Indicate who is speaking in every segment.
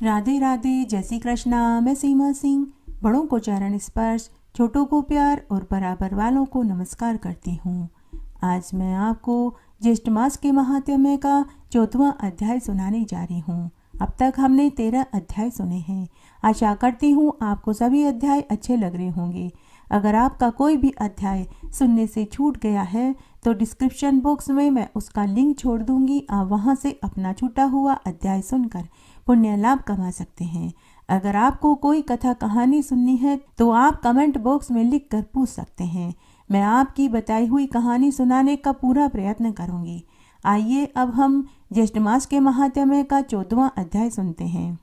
Speaker 1: राधे राधे, जय श्री कृष्णा। मैं सीमा सिंह बड़ों को चरण स्पर्श, छोटों को प्यार और बराबर वालों को नमस्कार करती हूँ। आज मैं आपको ज्येष्ठ मास के महात्म्य का 14वां अध्याय सुनाने जा रही हूँ। अब तक हमने 13 अध्याय सुने हैं। आशा करती हूँ आपको सभी अध्याय अच्छे लग रहे होंगे। अगर आपका कोई भी अध्याय सुनने से छूट गया है तो डिस्क्रिप्शन बॉक्स में मैं उसका लिंक छोड़ दूंगी। आप वहां से अपना छूटा हुआ अध्याय सुनकर पुण्य लाभ कमा सकते हैं। अगर आपको कोई कथा कहानी सुननी है तो आप कमेंट बॉक्स में लिख कर पूछ सकते हैं। मैं आपकी बताई हुई कहानी सुनाने का पूरा प्रयत्न करूंगी। आइए अब हम ज्येष्ठ मास के महात्म्य का 14वां अध्याय सुनते हैं।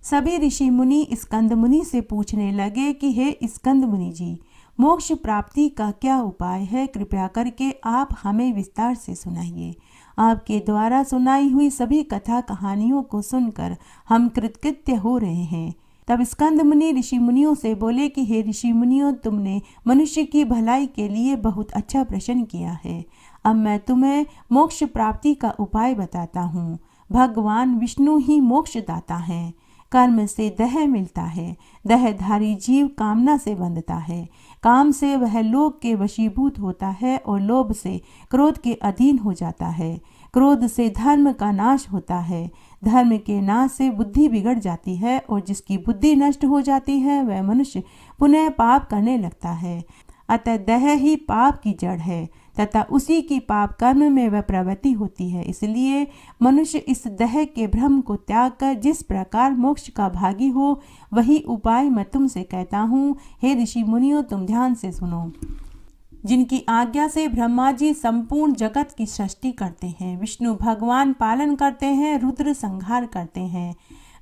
Speaker 1: सभी ऋषि मुनि स्कंद मुनि से पूछने लगे कि हे स्कंद मुनि जी, मोक्ष प्राप्ति का क्या उपाय है? कृपया करके आप हमें विस्तार से सुनाइए। आपके द्वारा सुनाई हुई सभी कथा कहानियों को सुनकर हम कृतकृत्य हो रहे हैं। तब स्कंद मुनि ऋषि मुनियों से बोले कि हे ऋषि मुनियों, तुमने मनुष्य की भलाई के लिए बहुत अच्छा प्रश्न किया है। अब मैं तुम्हें मोक्ष प्राप्ति का उपाय बताता हूँ। भगवान विष्णु ही मोक्ष दाता है। कर्म से दह मिलता है। दहधारी जीव कामना से बंधता है। काम से वह लोभ के वशीभूत होता है और लोभ से क्रोध के अधीन हो जाता है। क्रोध से धर्म का नाश होता है। धर्म के नाश से बुद्धि बिगड़ जाती है और जिसकी बुद्धि नष्ट हो जाती है वह मनुष्य पुनः पाप करने लगता है। अतः दह ही पाप की जड़ है तथा उसी की पाप कर्म में वह प्रवृत्ति होती है। इसलिए मनुष्य इस दह के भ्रम को त्याग कर जिस प्रकार मोक्ष का भागी हो वही उपाय मैं तुमसे कहता हूँ। हे ऋषि मुनियों, तुम ध्यान से सुनो। जिनकी आज्ञा से ब्रह्मा जी संपूर्ण जगत की सृष्टि करते हैं, विष्णु भगवान पालन करते हैं, रुद्र संहार करते हैं,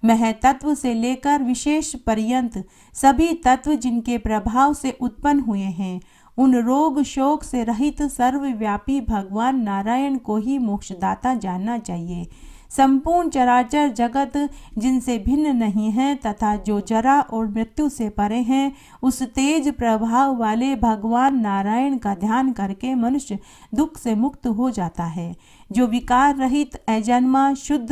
Speaker 1: महतत्व से लेकर विशेष पर्यंत सभी तत्व जिनके प्रभाव से उत्पन्न हुए हैं, उन रोग शोक से रहित सर्वव्यापी भगवान नारायण को ही मोक्षदाता जानना चाहिए। संपूर्ण चराचर जगत जिनसे भिन्न नहीं है तथा जो जरा और मृत्यु से परे हैं, उस तेज प्रभाव वाले भगवान नारायण का ध्यान करके मनुष्य दुख से मुक्त हो जाता है। जो विकार रहित अजन्मा शुद्ध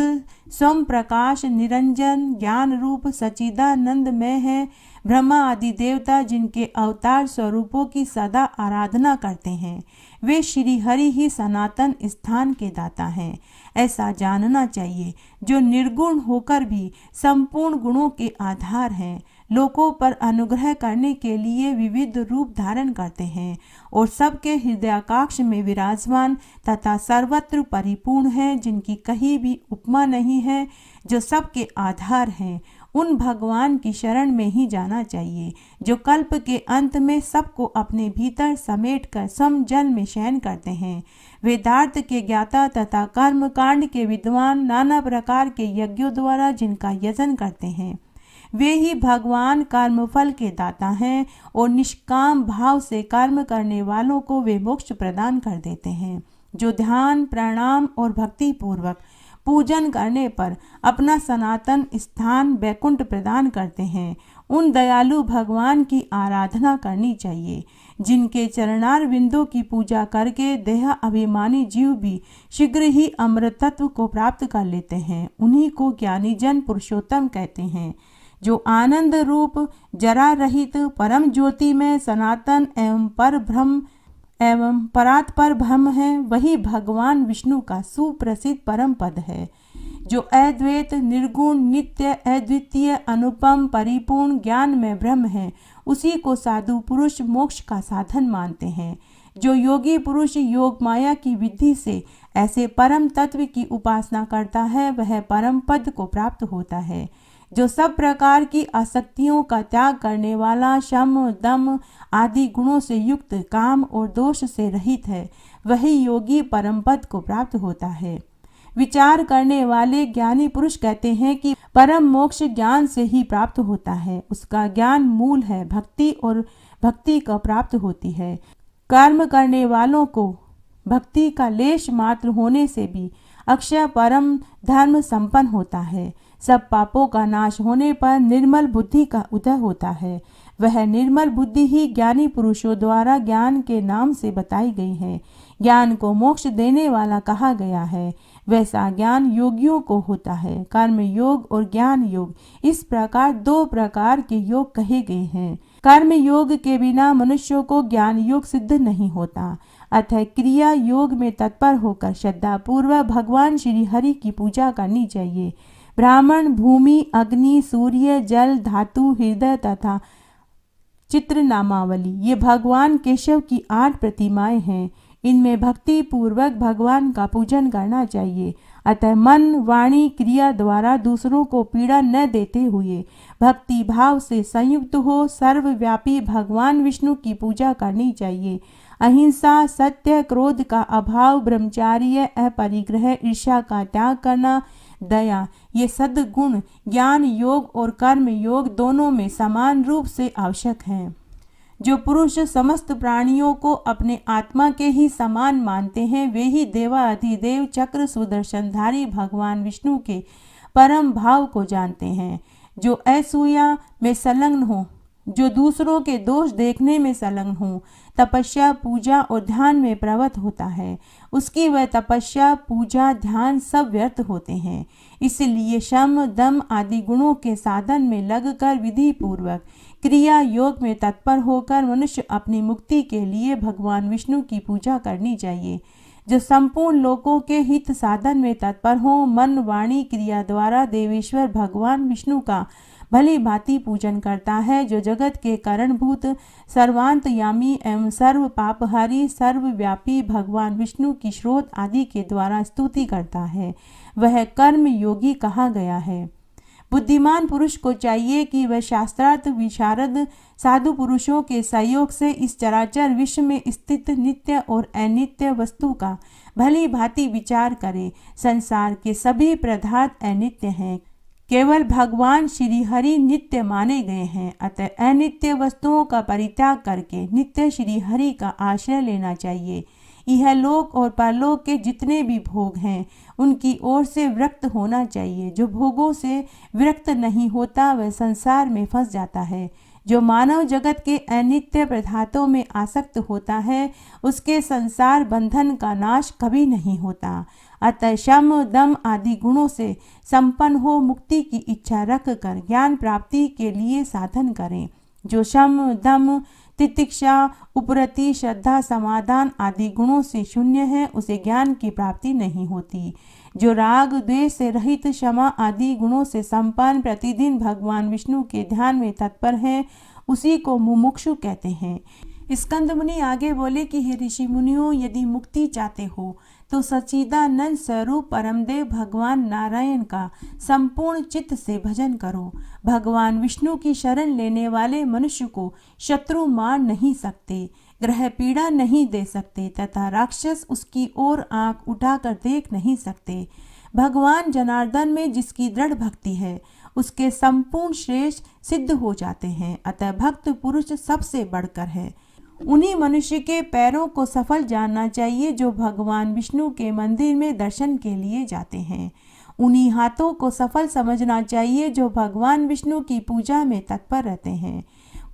Speaker 1: स्वयं प्रकाश निरंजन ज्ञान रूप सच्चिदानंद में है, ब्रह्मा आदि देवता जिनके अवतार स्वरूपों की सदा आराधना करते हैं, वे श्री हरि ही सनातन स्थान के दाता हैं, ऐसा जानना चाहिए। जो निर्गुण होकर भी संपूर्ण गुणों के आधार हैं, लोगों पर अनुग्रह करने के लिए विविध रूप धारण करते हैं और सबके हृदयाकाश में विराजमान तथा सर्वत्र परिपूर्ण है, जिनकी कहीं भी उपमा नहीं है, जो सबके आधार हैं, उन भगवान की शरण में ही जाना चाहिए। जो कल्प के अंत में सबको अपने भीतर समेट कर सम जल में शयन करते हैं, वेदार्थ के ज्ञाता तथा कर्म कांड के विद्वान, नाना प्रकार के यज्ञों द्वारा जिनका यजन करते हैं, वे ही भगवान कर्मफल के दाता हैं और निष्काम भाव से कर्म करने वालों को वे मोक्ष प्रदान कर देते हैं। जो ध्यान प्रणाम और भक्ति पूर्वक पूजन करने पर अपना सनातन स्थान वैकुंठ प्रदान करते हैं, उन दयालु भगवान की आराधना करनी चाहिए। जिनके चरणार बिंदों की पूजा करके देह अभिमानी जीव भी शीघ्र ही अमृतत्व को प्राप्त कर लेते हैं, उन्हीं को ज्ञानी जन पुरुषोत्तम कहते हैं। जो आनंद रूप जरा रहित परम ज्योति में सनातन एवं पर ब्रह्म एवं परात्पर ब्रह्म है, वही भगवान विष्णु का सुप्रसिद्ध परम पद है। जो अद्वैत निर्गुण नित्य अद्वितीय अनुपम परिपूर्ण ज्ञान में ब्रह्म है, उसी को साधु पुरुष मोक्ष का साधन मानते हैं। जो योगी पुरुष योग माया की विधि से ऐसे परम तत्व की उपासना करता है, वह परम पद को प्राप्त होता है। जो सब प्रकार की आसक्तियों का त्याग करने वाला, शम दम आदि गुणों से युक्त, काम और दोष से रहित है, वही योगी परम पद को प्राप्त होता है। विचार करने वाले ज्ञानी पुरुष कहते हैं कि परम मोक्ष ज्ञान से ही प्राप्त होता है। उसका ज्ञान मूल है, भक्ति और भक्ति का प्राप्त होती है। कर्म करने वालों को भक्ति का लेश मात्र होने से भी अक्षय परम धर्म संपन्न होता है। सब पापों का नाश होने पर निर्मल बुद्धि का उदय होता है। वह निर्मल बुद्धि ही ज्ञानी पुरुषों द्वारा ज्ञान के नाम से बताई गई है। ज्ञान को मोक्ष देने वाला कहा गया है। वैसा ज्ञान योगियों को होता है। कर्म योग और ज्ञान योग, इस प्रकार दो प्रकार के योग कहे गए हैं। कर्म योग के बिना मनुष्यों को ज्ञान योग सिद्ध नहीं होता। अतः क्रिया योग में तत्पर होकर श्रद्धा पूर्वक भगवान श्री हरि की पूजा करनी चाहिए। ब्राह्मण, भूमि, अग्नि, सूर्य, जल, धातु, हृदय तथा चित्र नामावली, ये भगवान केशव की 8 प्रतिमाएं हैं। इनमें भक्ति पूर्वक भगवान का पूजन करना चाहिए। अतः मन, वाणी, क्रिया द्वारा दूसरों को पीड़ा न देते हुए भक्ति भाव से संयुक्त हो सर्वव्यापी भगवान विष्णु की पूजा करनी चाहिए। अहिंसा, सत्य, क्रोध का अभाव, ब्रह्मचार्य, अपरिग्रह, ईर्ष्या का त्याग करना, दया, ये सद्गुण ज्ञान योग और कर्म योग दोनों में समान रूप से आवश्यक हैं। जो पुरुष समस्त प्राणियों को अपने आत्मा के ही समान मानते हैं, वे ही देवाधिदेव चक्र सुदर्शनधारी भगवान विष्णु के परम भाव को जानते हैं। जो असूया में संलग्न हो, जो दूसरों के दोष देखने में संलग्न हो, तपस्या, पूजा और ध्यान में प्रवृत्त होता है, उसकी वह तपस्या, पूजा, ध्यान सब व्यर्थ होते हैं। इसलिए शम, दम आदि गुणों के साधन में लगकर विधि पूर्वक क्रिया योग में तत्पर होकर मनुष्य अपनी मुक्ति के लिए भगवान विष्णु की पूजा करनी चाहिए। जो संपूर्ण लोकों के हित साधन में तत्पर हो, मन वाणी क्रिया द्वारा देवेश्वर भगवान विष्णु का भली भांति पूजन करता है, जो जगत के कारणभूत सर्वांतयामी एवं सर्व पापहारी सर्वव्यापी भगवान विष्णु की स्रोत आदि के द्वारा स्तुति करता है, वह कर्म योगी कहा गया है। बुद्धिमान पुरुष को चाहिए कि वह शास्त्रार्थ विशारद साधु पुरुषों के सहयोग से इस चराचर विश्व में स्थित नित्य और अनित्य वस्तु का भली भांति विचार करे। संसार के सभी पदार्थ अनित्य हैं, केवल भगवान श्री हरि नित्य माने गए हैं। अतः अनित्य वस्तुओं का परित्याग करके नित्य श्री हरि का आश्रय लेना चाहिए। यह लोक और परलोक के जितने भी भोग हैं, उनकी ओर से विरक्त होना चाहिए। जो भोगों से विरक्त नहीं होता, वह संसार में फंस जाता है। जो मानव जगत के अनित्य पदार्थों में आसक्त होता है, उसके संसार बंधन का नाश कभी नहीं होता। अतः शम, दम आदि गुणों से संपन्न हो मुक्ति की इच्छा रख कर ज्ञान प्राप्ति के लिए साधन करें। जो शम, दम, तितिक्षा, उपरति, श्रद्धा, समाधान आदि गुणों से शून्य है, उसे ज्ञान की प्राप्ति नहीं होती। जो राग द्वेष से रहित, क्षमा आदि गुणों से संपन्न प्रतिदिन भगवान विष्णु के ध्यान में तत्पर है, उसी को मुमुक्षु कहते हैं। स्कंद मुनि आगे बोले कि हे ऋषि मुनियों, यदि मुक्ति चाहते हो तो सच्चिदानंद स्वरूप परमदेव भगवान नारायण का संपूर्ण चित्त से भजन करो। भगवान विष्णु की शरण लेने वाले मनुष्य को शत्रु मार नहीं सकते, ग्रह पीड़ा नहीं दे सकते तथा राक्षस उसकी ओर आंख उठाकर देख नहीं सकते। भगवान जनार्दन में जिसकी दृढ़ भक्ति है, उसके संपूर्ण श्रेष्ठ सिद्ध हो जाते हैं। अतः भक्त पुरुष सबसे बढ़कर है। उन्हीं मनुष्य के पैरों को सफल जानना चाहिए जो भगवान विष्णु के मंदिर में दर्शन के लिए जाते हैं। उन्हीं हाथों को सफल समझना चाहिए जो भगवान विष्णु की पूजा में तत्पर रहते हैं।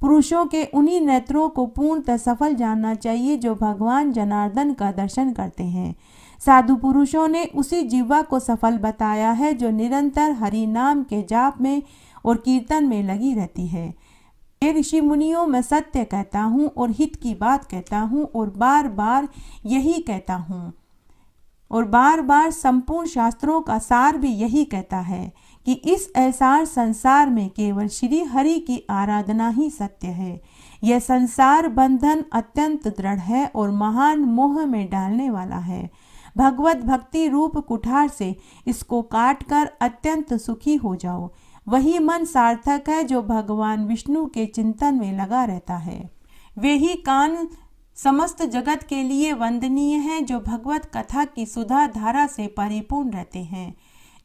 Speaker 1: पुरुषों के उन्हीं नेत्रों को पूर्णतः सफल जानना चाहिए जो भगवान जनार्दन का दर्शन करते हैं। साधु पुरुषों ने उसी जिह्वा को सफल बताया है जो निरंतर हरि नाम के जाप में और कीर्तन में लगी रहती है। हे ऋषि मुनियों, मैं सत्य कहता हूँ और हित की बात कहता हूँ और बार बार यही कहता हूँ और बार बार संपूर्ण शास्त्रों का सार भी यही कहता है कि इस ऐसार संसार में केवल श्री हरि की आराधना ही सत्य है। यह संसार बंधन अत्यंत दृढ़ है और महान मोह में डालने वाला है। भगवत भक्ति रूप कुठार से इसको काटकर अत्यंत सुखी हो जाओ। वही मन सार्थक है जो भगवान विष्णु के चिंतन में लगा रहता है। वे ही कान समस्त जगत के लिए वंदनीय हैं जो भगवत कथा की सुधा धारा से परिपूर्ण रहते हैं,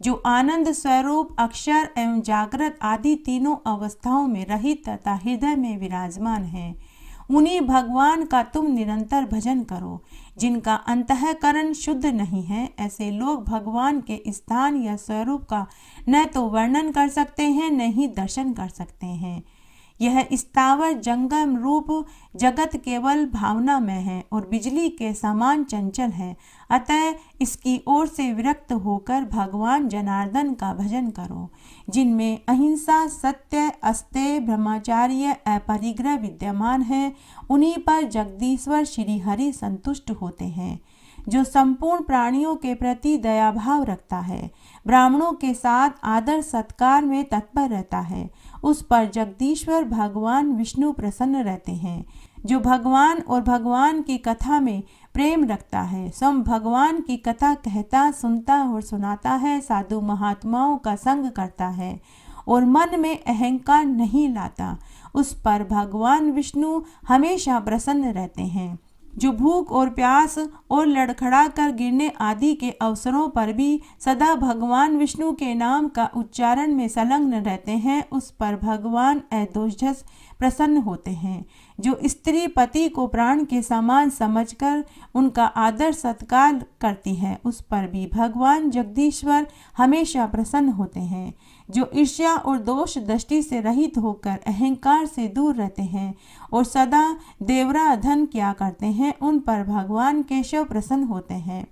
Speaker 1: जो आनंद स्वरूप अक्षर एवं जागृत आदि तीनों अवस्थाओं में रहित तथा हृदय में विराजमान हैं। उन्हीं भगवान का तुम निरंतर भजन करो। जिनका अंतःकरण शुद्ध नहीं है, ऐसे लोग भगवान के स्थान या स्वरूप का न तो वर्णन कर सकते हैं, न ही दर्शन कर सकते हैं। यह स्थावर जंगम रूप जगत केवल भावना में है और बिजली के समान चंचल है। अतः इसकी ओर से विरक्त होकर भगवान जनार्दन का भजन करो, जिनमें अहिंसा, सत्य, अस्तेय, ब्रह्मचार्य, अपरिग्रह विद्यमान है। उन्हीं पर जगदीश्वर श्री हरि संतुष्ट होते हैं। जो संपूर्ण प्राणियों के प्रति दया भाव रखता है, ब्राह्मणों के साथ आदर सत्कार में तत्पर रहता है, उस पर जगदीश्वर भगवान विष्णु प्रसन्न रहते हैं। जो भगवान और भगवान की कथा में प्रेम रखता है, स्वयं भगवान की कथा कहता, सुनता और सुनाता है, साधु महात्माओं का संग करता है और मन में अहंकार नहीं लाता, उस पर भगवान विष्णु हमेशा प्रसन्न रहते हैं। जो भूख और प्यास और लड़खड़ा कर गिरने आदि के अवसरों पर भी सदा भगवान विष्णु के नाम का उच्चारण में संलग्न रहते हैं, उस पर भगवान अदोषज प्रसन्न होते हैं। जो स्त्री पति को प्राण के समान समझकर उनका आदर सत्कार करती है, उस पर भी भगवान जगदीश्वर हमेशा प्रसन्न होते हैं। जो ईर्ष्या और दोष दृष्टि से रहित होकर अहंकार से दूर रहते हैं और सदा देवरा धन किया करते हैं, उन पर भगवान केशव प्रसन्न होते हैं।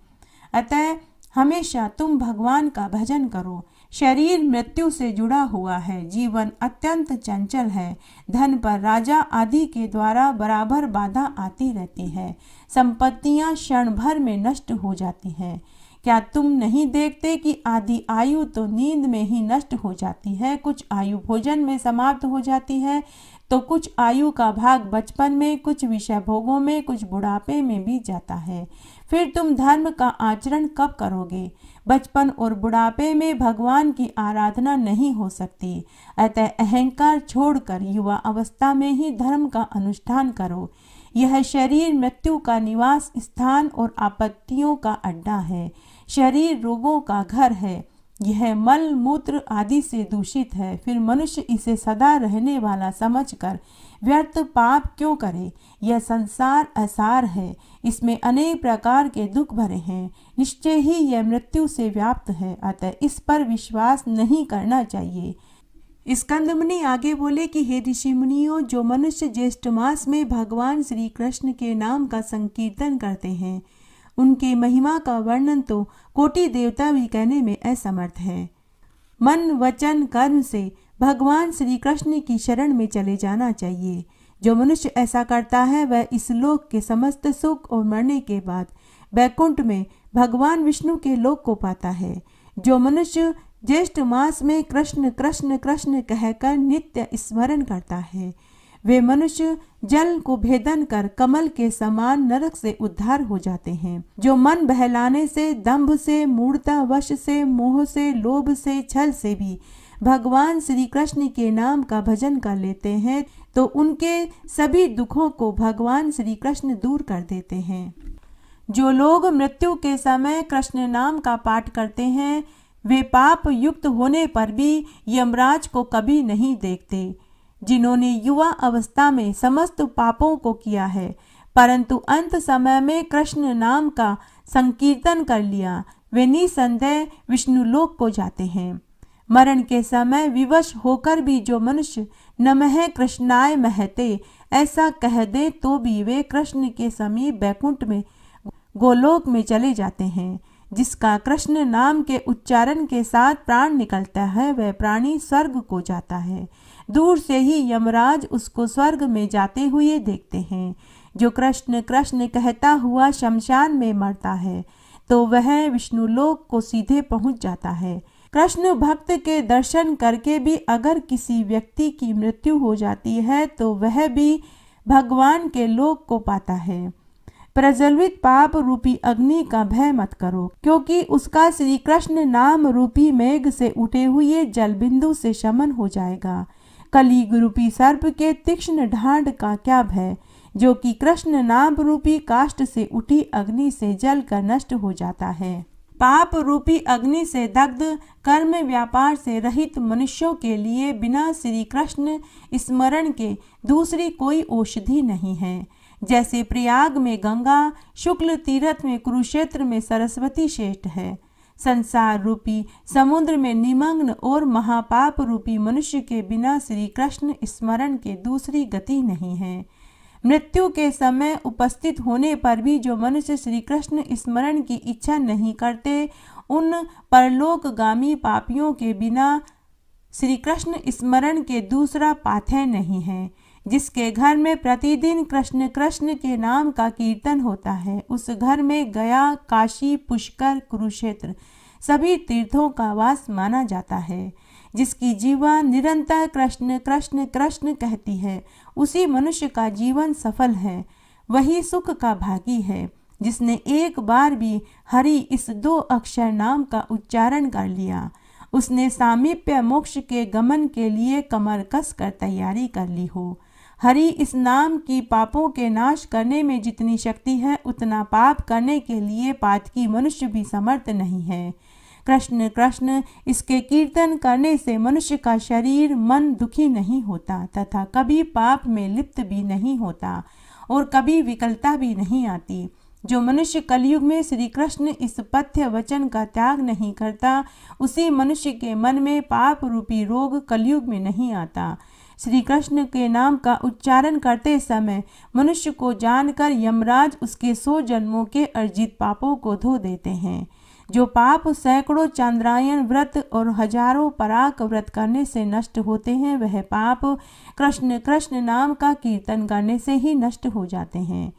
Speaker 1: अतः हमेशा तुम भगवान का भजन करो। शरीर मृत्यु से जुड़ा हुआ है, जीवन अत्यंत चंचल है, धन पर राजा आदि के द्वारा बराबर बाधा आती रहती है, संपत्तियां क्षण भर में नष्ट हो जाती हैं। क्या तुम नहीं देखते कि आधी आयु तो नींद में ही नष्ट हो जाती है, कुछ आयु भोजन में समाप्त हो जाती है, तो कुछ आयु का भाग बचपन में, कुछ विषय भोगों में, कुछ बुढ़ापे में बीत जाता है। फिर तुम धर्म का आचरण कब करोगे? बचपन और बुढ़ापे में भगवान की आराधना नहीं हो सकती। अतः अहंकार छोड़कर युवा अवस्था में ही धर्म का अनुष्ठान करो। यह शरीर मृत्यु का निवास स्थान और आपत्तियों का अड्डा है। शरीर रोगों का घर है। यह मल मूत्र आदि से दूषित है। फिर मनुष्य इसे सदा रहने वाला समझकर व्यर्थ पाप क्यों करे? यह संसार असार है, इसमें अनेक प्रकार के दुख भरे हैं। निश्चय ही यह मृत्यु से व्याप्त है, अतः इस पर विश्वास नहीं करना चाहिए। स्कंदमुनि आगे बोले कि हे ऋषि मुनियों, जो मनुष्य ज्येष्ठ मास में भगवान श्री कृष्ण के नाम का संकीर्तन करते हैं, उनके महिमा का वर्णन तो कोटि देवता भी कहने में असमर्थ है। मन वचन कर्म से भगवान श्री कृष्ण की शरण में चले जाना चाहिए। जो मनुष्य ऐसा करता है वह इस लोक के समस्त सुख और मरने के बाद बैकुंठ में भगवान विष्णु के लोक को पाता है। जो मनुष्य ज्येष्ठ मास में कृष्ण कृष्ण कृष्ण कहकर नित्य स्मरण करता है, वे मनुष्य जल को भेदन कर कमल के समान नरक से उद्धार हो जाते हैं। जो मन बहलाने से, दंभ से, मूढ़ता वश से, मोह से, लोभ से, छल से भी भगवान श्री कृष्ण के नाम का भजन कर लेते हैं, तो उनके सभी दुखों को भगवान श्री कृष्ण दूर कर देते हैं। जो लोग मृत्यु के समय कृष्ण नाम का पाठ करते हैं, वे पाप युक्त होने पर भी यमराज को कभी नहीं देखते। जिन्होंने युवा अवस्था में समस्त पापों को किया है, परंतु अंत समय में कृष्ण नाम का संकीर्तन कर लिया, वे निसंदेह विष्णु लोक को जाते हैं। मरण के समय विवश होकर भी जो मनुष्य नमः कृष्णाय महते ऐसा कह दे, तो भी वे कृष्ण के समीप बैकुंठ में गोलोक में चले जाते हैं। जिसका कृष्ण नाम के उच्चारण के साथ प्राण निकलता है, वह प्राणी स्वर्ग को जाता है। दूर से ही यमराज उसको स्वर्ग में जाते हुए देखते हैं। जो कृष्ण कृष्ण कहता हुआ शमशान में मरता है, तो वह विष्णु लोक को सीधे पहुंच जाता है। कृष्ण भक्त के दर्शन करके भी अगर किसी व्यक्ति की मृत्यु हो जाती है, तो वह भी भगवान के लोक को पाता है। प्रज्वलित पाप रूपी अग्नि का भय मत करो, क्योंकि उसका श्री कृष्ण नाम रूपी मेघ से उठे हुए जल बिंदु से शमन हो जाएगा। कलयुग रूपी सर्प के तीक्ष्ण ढांड का क्या भय, जो कि कृष्ण नाम रूपी काष्ठ से उठी अग्नि से जल कर नष्ट हो जाता है। पाप रूपी अग्नि से दग्ध कर्म व्यापार से रहित मनुष्यों के लिए बिना श्री कृष्ण स्मरण के दूसरी कोई औषधि नहीं है। जैसे प्रयाग में गंगा, शुक्ल तीर्थ में कुरुक्षेत्र में सरस्वती श्रेष्ठ है। संसार रूपी समुद्र में निमग्न और महापाप रूपी मनुष्य के बिना श्री कृष्ण स्मरण के दूसरी गति नहीं है। मृत्यु के समय उपस्थित होने पर भी जो मनुष्य श्री कृष्ण स्मरण की इच्छा नहीं करते, उन परलोकगामी पापियों के बिना श्री कृष्ण स्मरण के दूसरा पाथेय नहीं है। जिसके घर में प्रतिदिन कृष्ण कृष्ण के नाम का कीर्तन होता है, उस घर में गया, काशी, पुष्कर, कुरुक्षेत्र सभी तीर्थों का वास माना जाता है। जिसकी जीवा निरंतर कृष्ण कृष्ण कृष्ण कहती है, उसी मनुष्य का जीवन सफल है, वही सुख का भागी है। जिसने एक बार भी हरि इस 2 अक्षर नाम का उच्चारण कर लिया, उसने सामीप्य मोक्ष के गमन के लिए कमर कस कर तैयारी कर ली हो। हरि इस नाम की पापों के नाश करने में जितनी शक्ति है, उतना पाप करने के लिए पातकी मनुष्य भी समर्थ नहीं है। कृष्ण कृष्ण इसके कीर्तन करने से मनुष्य का शरीर मन दुखी नहीं होता तथा कभी पाप में लिप्त भी नहीं होता और कभी विकलता भी नहीं आती। जो मनुष्य कलयुग में श्री कृष्ण इस पथ्य वचन का त्याग नहीं करता, उसी मनुष्य के मन में पाप रूपी रोग कलयुग में नहीं आता। श्री कृष्ण के नाम का उच्चारण करते समय मनुष्य को जानकर यमराज उसके 100 जन्मों के अर्जित पापों को धो देते हैं। जो पाप सैकड़ों चांद्रायन व्रत और हजारों पराक व्रत करने से नष्ट होते हैं, वह पाप कृष्ण कृष्ण नाम का कीर्तन करने से ही नष्ट हो जाते हैं।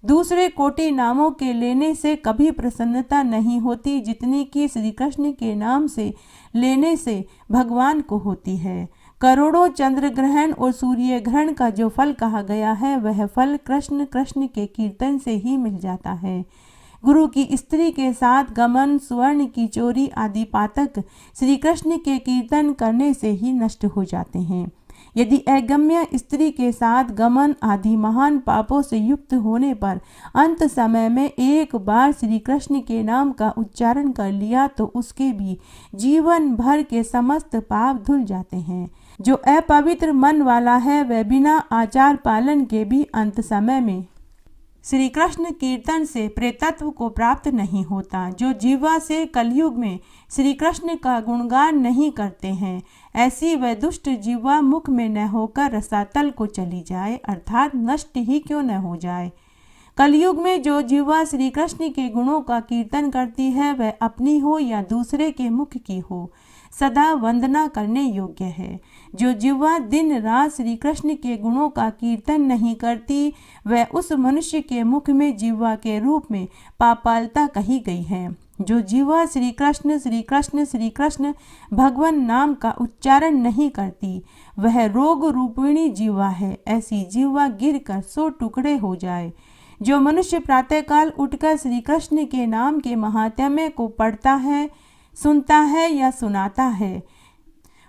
Speaker 1: दूसरे कोटि नामों के लेने से कभी प्रसन्नता नहीं होती, जितनी कि श्री कृष्ण के नाम से लेने से भगवान को होती है। करोड़ों चंद्र ग्रहण और सूर्य ग्रहण का जो फल कहा गया है, वह फल कृष्ण कृष्ण के कीर्तन से ही मिल जाता है। गुरु की स्त्री के साथ गमन, स्वर्ण की चोरी आदि पातक श्री कृष्ण के कीर्तन करने से ही नष्ट हो जाते हैं। यदि अगम्य स्त्री के साथ गमन आदि महान पापों से युक्त होने पर अंत समय में एक बार श्री कृष्ण के नाम का उच्चारण कर लिया, तो उसके भी जीवन भर के समस्त पाप धुल जाते हैं। जो अपवित्र मन वाला है, वह बिना आचार पालन के भी अंत समय में श्री कृष्ण कीर्तन से प्रेतत्व को प्राप्त नहीं होता। जो जीवा से कलयुग में श्री कृष्ण का गुणगान नहीं करते हैं, ऐसी वह दुष्ट जीवा मुख में न होकर रसातल को चली जाए, अर्थात नष्ट ही क्यों न हो जाए। कलयुग में जो जीवा श्री कृष्ण के गुणों का कीर्तन करती है, वह अपनी हो या दूसरे के मुख की हो, सदा वंदना करने योग्य है। जो जिह्वा दिन रात श्री कृष्ण के गुणों का कीर्तन नहीं करती, वह उस मनुष्य के मुख में जिह्वा के रूप में पापालता कही गई है। जो जिह्वा श्री कृष्ण श्री कृष्ण श्री कृष्ण भगवान नाम का उच्चारण नहीं करती, वह रोग रूपिणी जिह्वा है। ऐसी जिह्वा गिरकर 100 टुकड़े हो जाए। जो मनुष्य प्रातःकाल उठकर श्री कृष्ण के नाम के महात्म्य को पढ़ता है, सुनता है या सुनाता है,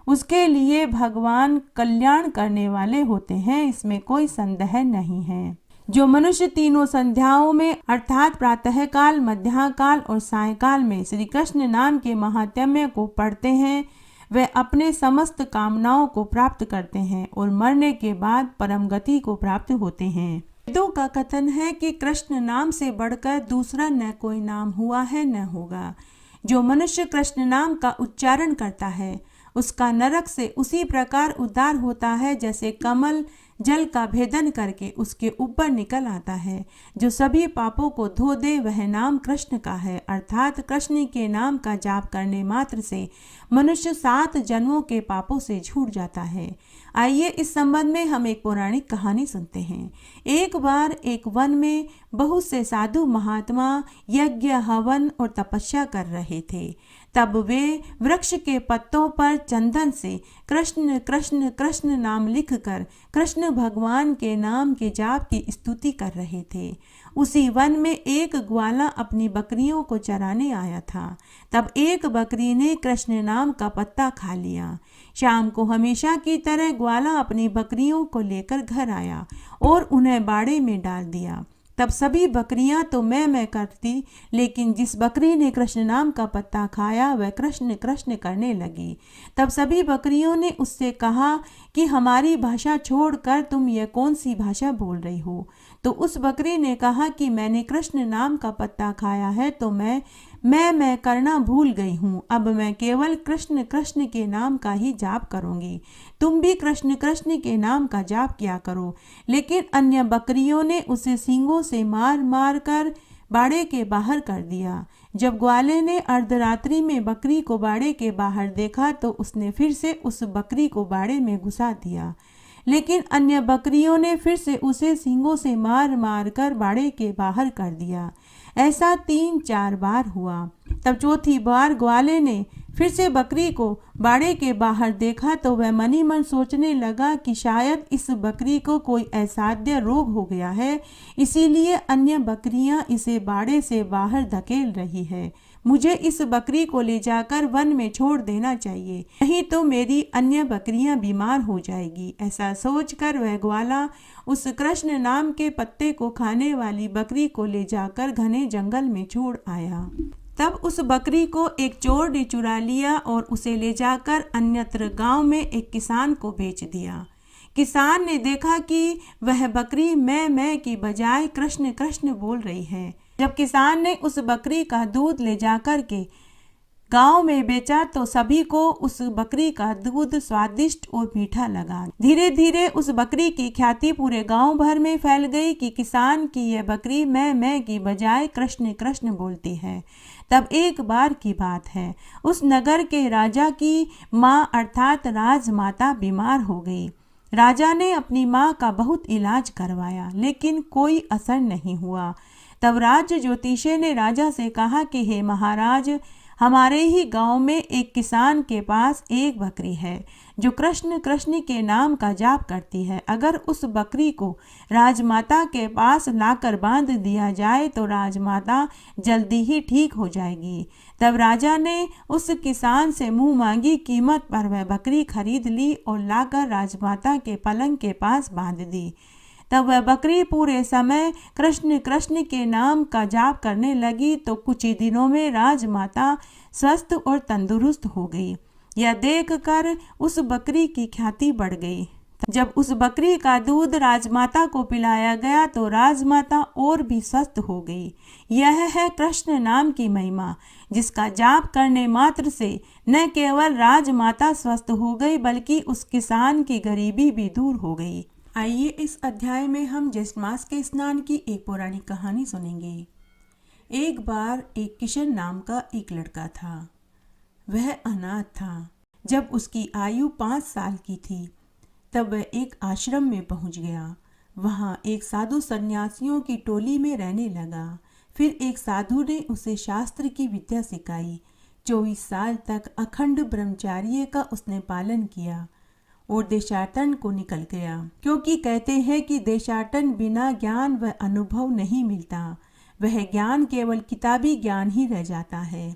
Speaker 1: उसके लिए भगवान कल्याण करने वाले होते हैं, इसमें कोई संदेह नहीं है। जो मनुष्य तीनों संध्याओं में अर्थात प्रातःकाल, मध्याकाल और सायंकाल में श्री कृष्ण नाम के महात्म्य को पढ़ते हैं, वे अपने समस्त कामनाओं को प्राप्त करते हैं और मरने के बाद परम गति को प्राप्त होते हैं। वेदों का कथन है कि कृष्ण नाम से बढ़कर दूसरा न कोई नाम हुआ है न होगा। जो मनुष्य कृष्ण नाम का उच्चारण करता है, उसका नरक से उसी प्रकार उद्धार होता है जैसे कमल जल का भेदन करके उसके ऊपर निकल आता है। जो सभी पापों को धो दे, वह नाम कृष्ण का है, अर्थात कृष्ण के नाम का जाप करने मात्र से मनुष्य 7 जन्मों के पापों से छूट जाता है। आइए इस संबंध में हम एक पौराणिक कहानी सुनते हैं। एक बार एक वन में बहुत से साधु महात्मा यज्ञ, हवन और तपस्या कर रहे थे। तब वे वृक्ष के पत्तों पर चंदन से कृष्ण कृष्ण कृष्ण नाम लिखकर कृष्ण भगवान के नाम के जाप की स्तुति कर रहे थे। उसी वन में एक ग्वाला अपनी बकरियों को चराने आया था। तब एक बकरी ने कृष्ण नाम का पत्ता खा लिया। शाम को हमेशा की तरह ग्वाला अपनी बकरियों को लेकर घर आया और उन्हें बाड़े में डाल दिया। तब सभी बकरियां तो मैं करती, लेकिन जिस बकरी ने कृष्ण नाम का पत्ता खाया, वह कृष्ण कृष्ण करने लगी। तब सभी बकरियों ने उससे कहा कि हमारी भाषा छोड़कर तुम यह कौन सी भाषा बोल रही हो। तो उस बकरी ने कहा कि मैंने कृष्ण नाम का पत्ता खाया है, तो मैं मैं करना भूल गई हूँ। अब मैं केवल कृष्ण कृष्ण के नाम का ही जाप करूँगी। तुम भी कृष्ण कृष्ण के नाम का जाप किया करो। लेकिन अन्य बकरियों ने उसे सींगों से मार मार कर बाड़े के बाहर कर दिया। जब ग्वाले ने अर्धरात्रि में बकरी को बाड़े के बाहर देखा तो उसने फिर से उस बकरी को बाड़े में घुसा दिया। लेकिन अन्य बकरियों ने फिर से उसे सींगों से मार मार कर बाड़े के बाहर कर दिया। ऐसा 3-4 बार हुआ। तब चौथी बार ग्वाले ने फिर से बकरी को बाड़े के बाहर देखा तो वह मनी मन सोचने लगा कि शायद इस बकरी को कोई असाध्य रोग हो गया है, इसीलिए अन्य बकरियां इसे बाड़े से बाहर धकेल रही है। मुझे इस बकरी को ले जाकर वन में छोड़ देना चाहिए, नहीं तो मेरी अन्य बकरियां बीमार हो जाएगी। ऐसा सोचकर वह ग्वाला उस कृष्ण नाम के पत्ते को खाने वाली बकरी को ले जाकर घने जंगल में छोड़ आया। तब उस बकरी को एक चोर ने चुरा लिया और उसे ले जाकर अन्यत्र गांव में एक किसान को बेच दिया। किसान ने देखा कि वह बकरी मैं की बजाय कृष्ण कृष्ण बोल रही है। जब किसान ने उस बकरी का दूध ले जाकर के गांव में बेचा तो सभी को उस बकरी का दूध स्वादिष्ट और मीठा लगा। धीरे धीरे उस बकरी की ख्याति पूरे गांव भर में फैल गई कि किसान की यह बकरी मैं की बजाय कृष्ण कृष्ण बोलती है। तब एक बार की बात है, उस नगर के राजा की माँ अर्थात राजमाता बीमार हो गई। राजा ने अपनी माँ का बहुत इलाज करवाया लेकिन कोई असर नहीं हुआ। तब राज ज्योतिषी ने राजा से कहा कि हे महाराज, हमारे ही गांव में एक किसान के पास एक बकरी है जो कृष्ण कृष्ण के नाम का जाप करती है। अगर उस बकरी को राजमाता के पास लाकर बांध दिया जाए तो राजमाता जल्दी ही ठीक हो जाएगी। तब राजा ने उस किसान से मुंह मांगी कीमत पर वह बकरी खरीद ली और लाकर राजमाता के पलंग के पास बांध दी। तब वह बकरी पूरे समय कृष्ण कृष्ण के नाम का जाप करने लगी तो कुछ ही दिनों में राजमाता स्वस्थ और तंदुरुस्त हो गई। यह देखकर उस बकरी की ख्याति बढ़ गई। जब उस बकरी का दूध राजमाता को पिलाया गया तो राजमाता और भी स्वस्थ हो गई। यह है कृष्ण नाम की महिमा, जिसका जाप करने मात्र से न केवल राजमाता स्वस्थ हो गई बल्कि उस किसान की गरीबी भी दूर हो गई। आइए इस अध्याय में हम ज्येष्ठ मास के स्नान की एक पौराणिक कहानी सुनेंगे। एक बार एक किशन नाम का एक लड़का था। वह अनाथ था। जब उसकी आयु 5 साल की थी तब वह एक आश्रम में पहुंच गया। वहां एक साधु सन्यासियों की टोली में रहने लगा। फिर एक साधु ने उसे शास्त्र की विद्या सिखाई। 24 साल तक अखंड ब्रह्मचर्य का उसने पालन किया और देशाटन को निकल गया, क्योंकि कहते हैं कि देशाटन बिना ज्ञान व अनुभव नहीं मिलता। वह ज्ञान केवल किताबी ज्ञान ही रह जाता है।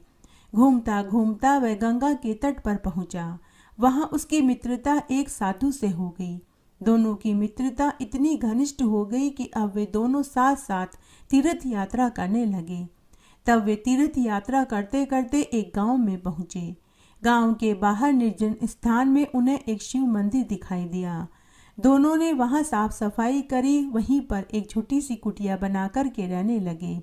Speaker 1: घूमता घूमता वह गंगा के तट पर पहुंचा। वहां उसकी मित्रता एक साधु से हो गई। दोनों की मित्रता इतनी घनिष्ठ हो गई कि अब वे दोनों साथ साथ तीर्थ यात्रा करने लगे। तब वे तीर्थ यात्रा करते करते एक गांव में पहुंचे। गांव के बाहर निर्जन स्थान में उन्हें एक शिव मंदिर दिखाई दिया। दोनों ने वहां साफ सफाई करी। वहीं पर एक छोटी सी कुटिया बनाकर के रहने लगे।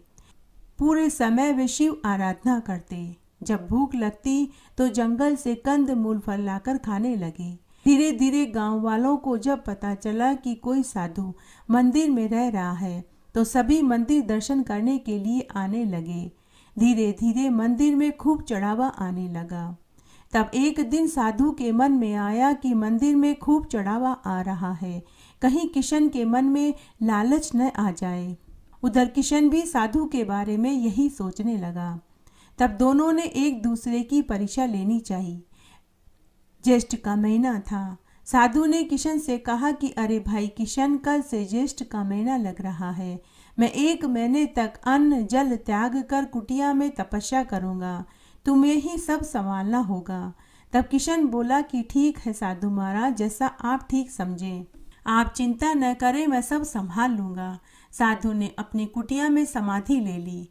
Speaker 1: पूरे समय वे शिव आराधना करते। जब भूख लगती तो जंगल से कंद मूल फल लाकर खाने लगे। धीरे धीरे गांव वालों को जब पता चला कि कोई साधु मंदिर में रह रहा है तो सभी मंदिर दर्शन करने के लिए आने लगे। धीरे धीरे मंदिर में खूब चढ़ावा आने लगा। तब एक दिन साधु के मन में आया कि मंदिर में खूब चढ़ावा आ रहा है, कहीं किशन के मन में लालच न आ जाए। उधर किशन भी साधु के बारे में यही सोचने लगा। तब दोनों ने एक दूसरे की परीक्षा लेनी चाहिए। ज्येष्ठ का महीना था। साधु ने किशन से कहा कि अरे भाई किशन, कल से ज्येष्ठ का महीना लग रहा है। मैं 1 महीने तक अन्न जल त्याग कर कुटिया में तपस्या करूंगा। तुम्हें ही सब संभालना होगा। तब किशन बोला कि ठीक है साधु महाराज, जैसा आप ठीक समझें। आप चिंता न करें, मैं सब संभाल लूँगा। साधु ने अपनी कुटिया में समाधि ले ली।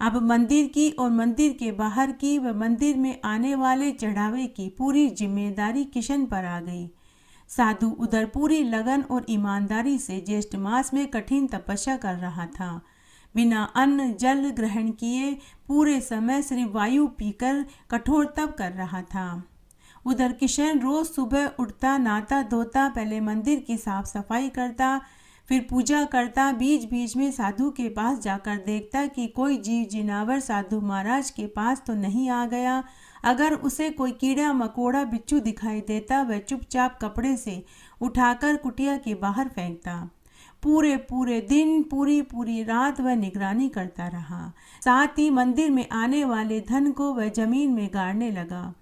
Speaker 1: अब मंदिर की और मंदिर के बाहर की व मंदिर में आने वाले चढ़ावे की पूरी जिम्मेदारी किशन पर आ गई। साधु उधर पूरी लगन और ईमानदारी से ज्येष्ठ मास में कठिन तपस्या कर रहा था। बिना अन्न जल ग्रहण किए पूरे समय सिर्फ वायु पीकर कठोर तप कर रहा था। उधर किशन रोज सुबह उठता, नहाता धोता, पहले मंदिर की साफ सफाई करता, फिर पूजा करता। बीच बीच में साधु के पास जाकर देखता कि कोई जीव जिनावर साधु महाराज के पास तो नहीं आ गया। अगर उसे कोई कीड़ा मकोड़ा बिच्छू दिखाई देता, वह चुपचाप कपड़े से उठाकर कुटिया के बाहर फेंकता। पूरे पूरे दिन, पूरी पूरी रात वह निगरानी करता रहा। साथ ही मंदिर में आने वाले धन को वह जमीन में गाड़ने लगा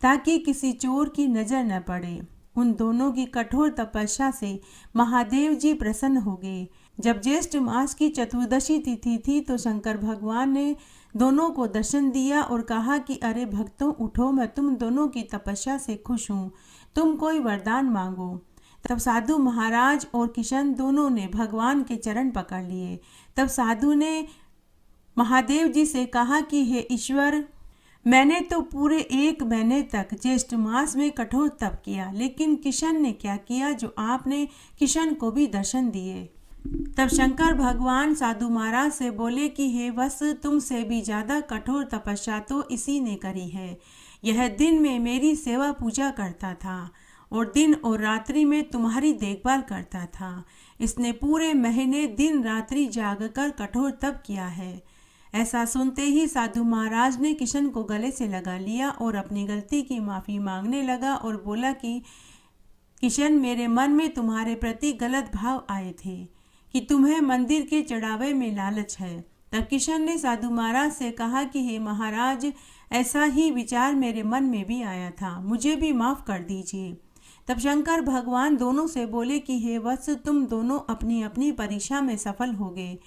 Speaker 1: ताकि किसी चोर की नजर न पड़े। उन दोनों की कठोर तपस्या से महादेव जी प्रसन्न हो गए। जब ज्येष्ठ मास की चतुर्दशी तिथि थी तो शंकर भगवान ने दोनों को दर्शन दिया और कहा कि अरे भक्तों, उठो, मैं तुम दोनों की तपस्या से खुश हूँ, तुम कोई वरदान मांगो। तब साधु महाराज और किशन दोनों ने भगवान के चरण पकड़ लिए। तब साधु ने महादेव जी से कहा कि हे ईश्वर, मैंने तो पूरे 1 महीने तक ज्येष्ठ मास में कठोर तप किया, लेकिन किशन ने क्या किया जो आपने किशन को भी दर्शन दिए। तब शंकर भगवान साधु महाराज से बोले कि हे वत्स, तुमसे भी ज्यादा कठोर तपस्या तो इसी ने करी है। यह दिन में मेरी सेवा पूजा करता था और दिन और रात्रि में तुम्हारी देखभाल करता था। इसने पूरे महीने दिन रात्रि जागकर कठोर तप किया है। ऐसा सुनते ही साधु महाराज ने किशन को गले से लगा लिया और अपनी गलती की माफ़ी मांगने लगा और बोला कि किशन, मेरे मन में तुम्हारे प्रति गलत भाव आए थे कि तुम्हें मंदिर के चढ़ावे में लालच है। तब किशन ने साधु महाराज से कहा कि हे महाराज, ऐसा ही विचार मेरे मन में भी आया था, मुझे भी माफ़ कर दीजिए। तब शंकर भगवान दोनों से बोले कि हे वत्स, तुम दोनों अपनी अपनी परीक्षा में सफल हो गए।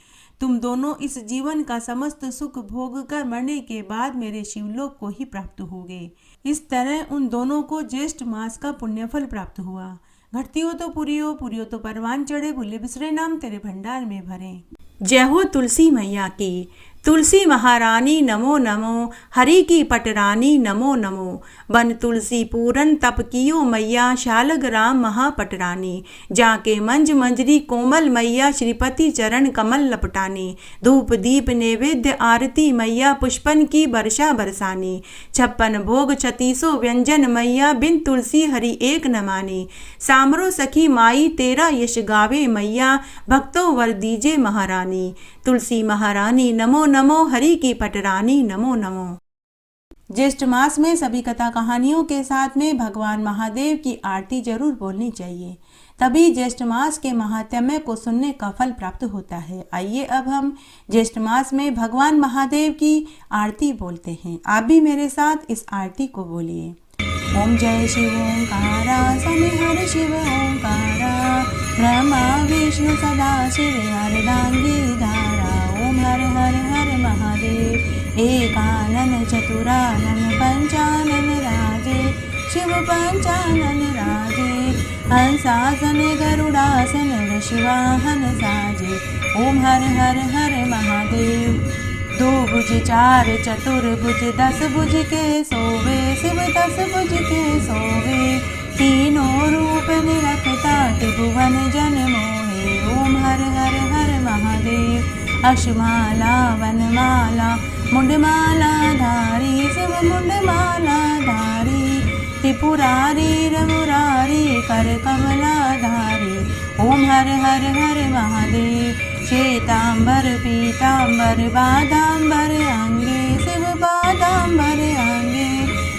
Speaker 1: तुम दोनों इस जीवन का समस्त सुख भोग कर मरने के बाद मेरे शिवलोक को ही प्राप्त होगे। इस तरह उन दोनों को ज्येष्ठ मास का पुण्यफल प्राप्त हुआ। घटती हो तो पूरी हो, पूरी हो तो परवान चढ़े, भूले बिसरे नाम तेरे भंडार में भरे। जय हो तुलसी मैया की। तुलसी महारानी नमो नमो, हरि की पटरानी नमो नमो। बन तुलसी पूरन तप कियो मैया, शालग्राम महापटरानी। जाके मंज मंजरी कोमल मैया, श्रीपति चरण कमल लपटानी। धूप दीप नैवेद्य आरती मैया, पुष्पन की वर्षा बरसानी। 56 भोग 36 व्यंजन मैया, बिन तुलसी हरि एक न मानी। सामरो सखी माई तेरा यश गावे मैया, भक्तों वर दीजे महारानी। तुलसी महारानी नमो नमो, हरि की पटरानी नमो नमो। ज्येष्ठ मास में सभी कथा कहानियों के साथ में भगवान महादेव की आरती जरूर बोलनी चाहिए, तभी ज्येष्ठ मास के महात्म्य को सुनने का फल प्राप्त होता है। आइए अब हम ज्येष्ठ मास में भगवान महादेव की आरती बोलते हैं। आप भी मेरे साथ इस आरती को बोलिए। ओम जय शिव ओंकारा, सनिहर शिव ओंकारा, ब्रह्मा विष्णु सदा शिव अर्धांगी धारा। ओम हर हर हर महादेव, एकानन चतुरानन पंचानन राजे, शिव पंचानन राजे। हंसासन गरुड़ासन वृषवाहन साजे। ओम हर हर हर महादेव। 2 भुज 4 चतुर्भुज 10 भुज के सोवे, शिव 10 भुज के सोवे। तीनों रूप निरखता त्रिभुवन जन मोहे। ओम हर हर हर महादेव। अक्षमाला वनमाला मुंडमाला धारी, शिव मुंडमाला धारी। त्रिपुरारी रघुरारी कर कमला धारी। ओम हर हर हर महादेव। श्वेतांबर पीतांबर बादांबर अंगे, शिव बादांबर अंगे।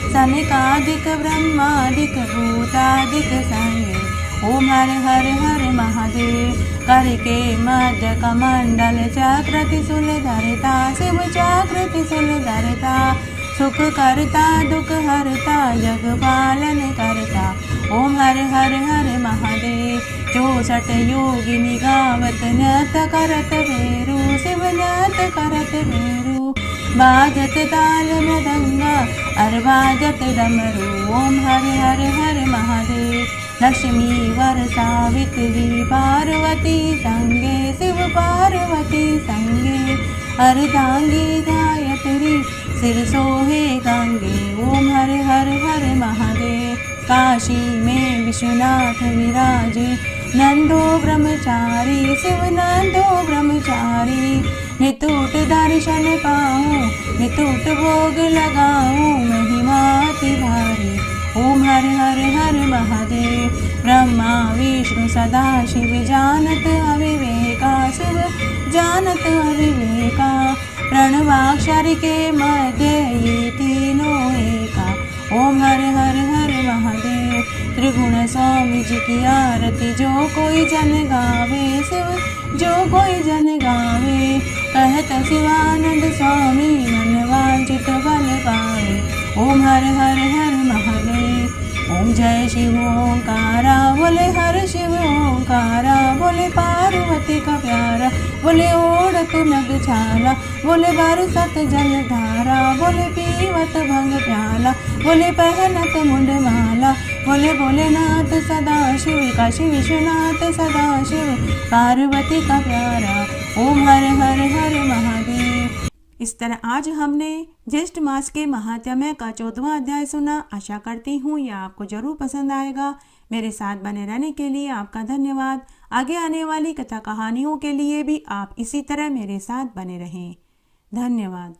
Speaker 1: सनकादिक ब्रह्मादिक भूतादिक संगे। ओम हर हर हर महादेव। करके मध्य कमंडल चक्र त्रिशूल धरता, शिव चक्र त्रिशूल धरता। सुख करता दुख हरता, जग पालन करता। ओम हर हर हर महादेव। 64 योगिनी गावत नृत्य करत भेरू, शिव नृत्य करत भेरू। बाजत ताल मृदंगा और बाजत डमरू। ओम हर हर हर महादेव। लक्ष्मी वर सावित्री पार्वती संगे, शिव पार्वती संगे। अर्धांगी गायत्री सिर सोहे गंगे। ओम हर हर हर महादेव। काशी में विश्वनाथ विराजे, नंदो ब्रह्मचारी शिव नंदो ब्रह्मचारी। नितूट दर्शन पाऊँ नितूट भोग लगाऊँ महिमा अति भारी। ओम हर हर हर महादेव। ब्रह्मा विष्णु सदा शिव जानत अविवेका शिव जानत अविवेका। प्रणवाक्षर के मध्य ये तीनों एका। ओम हर हर हर महादेव। त्रिगुण स्वामी जी की आरती जो कोई जन गावे शिव जो कोई जन गावे। कहत शिवानंद स्वामी मन वांछित बल पावे। ओम हर हर हर महादेव। ओम जय शिव ओंकारा बोले हर शिव ओंकारा। बोले पार्वती का प्यारा बोले ओढ़त नग छाला। बोले बरसत जल धारा बोले पीवत भंग प्याला। बोले पहनत मुंड माला बोले भोलेनाथ सदा शिव काशी विश्वनाथ सदा शिव पार्वती का प्यारा। ओम हर हर हर महादेव। इस तरह आज हमने ज्येष्ठ मास के महात्म्य का 14वां अध्याय सुना। आशा करती हूँ यह आपको जरूर पसंद आएगा। मेरे साथ बने रहने के लिए आपका धन्यवाद। आगे आने वाली कथा कहानियों के लिए भी आप इसी तरह मेरे साथ बने रहें। धन्यवाद।